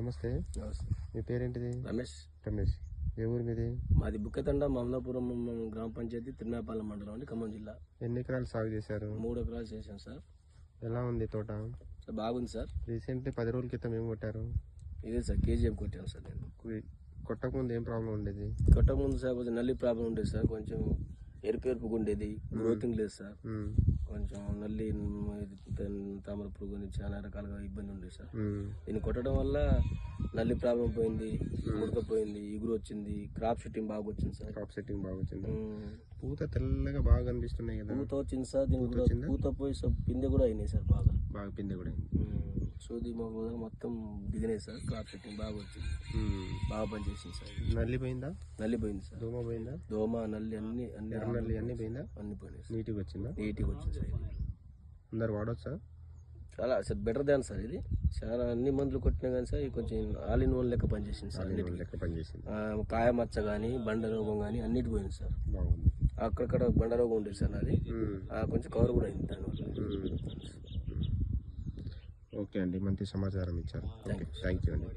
నమస్తే. నమస్తే. మీ పేరేంటిది? రమేష్. రమేష్. ఏ ఊరు మీది? మాది బుక్కతండ మమదాపురం గ్రామ పంచాయతీ తిరుమలపాలెం మండలం అండి, ఖమ్మం జిల్లా. ఎన్ని ఎకరాలు సాగు చేశారు? 3 ఎకరాలు చేశాం సార్. ఎలా ఉంది తోట? సార్ బాగుంది సార్. రీసెంట్లీ 10 రోజుల క్రితం ఏం కొట్టారు? ఇదే సార్ కేజీఎం కొట్టాను సార్. నేను కొట్టకముందు ఏం ప్రాబ్లం ఉండేది? కొట్టకముందు సార్ కొంచెం నల్లి ప్రాబ్లం ఉండేది సార్. కొంచెం ఎరుపుగా ఉండేది, గ్రోతింగ్ లేదు సార్. కొంచెం నల్లి, తామర పురుగు చాలా రకాలుగా ఇబ్బంది ఉండేది సార్. దీన్ని కొట్టడం వల్ల నల్లి ప్రాబ్లం పోయింది, ఉడకపోయింది, ఇగురు వచ్చింది, క్రాప్ సెట్టింగ్ బాగా వచ్చింది సార్. క్రాప్ సెట్టింగ్ బాగా వచ్చింది. పూత తెల్లగా బాగా కనిపిస్తున్నాయి కదా? పూత వచ్చింది సార్. దీనికి పూత పోయి పిందె కూడా అయినాయి సార్. బాగా పిందె కూడా అయింది. సూది మొత్తం దిగినాయి సార్. క్రాప్ సెట్టింగ్ బాగా వచ్చింది, బాగా పనిచేసింది సార్. నల్లి పోయిందా? నల్లి పోయింది సార్. దోమ పోయిందా? దోమ, నల్లి అన్ని నల్లి అన్ని పోయిందా? అన్ని పోయినాయి. నీట్గా వచ్చిందా? నీట్గా వచ్చింది సార్. అందరు వాడొచ్చా? చాలా సార్ బెటర్ దాన్ సార్. ఇది చాలా అన్ని మందులు కొట్టినా కానీ సార్ కొంచెం ఆల్ ఇన్ వన్ లెక్క పనిచేసింది సార్. లెక్క పనిచేసింది. కాయ మచ్చ కానీ, బండ రోగం కానీ అన్నిటి పోయింది సార్. బాగుంది. అక్కడక్కడ బండ రోగం ఉండేది సార్. అది కొంచెం కవర్ కూడా అయింది దానివల్ల. ఓకే అండి, మంచి సమాచారం ఇచ్చారు. థ్యాంక్ యూ అండి.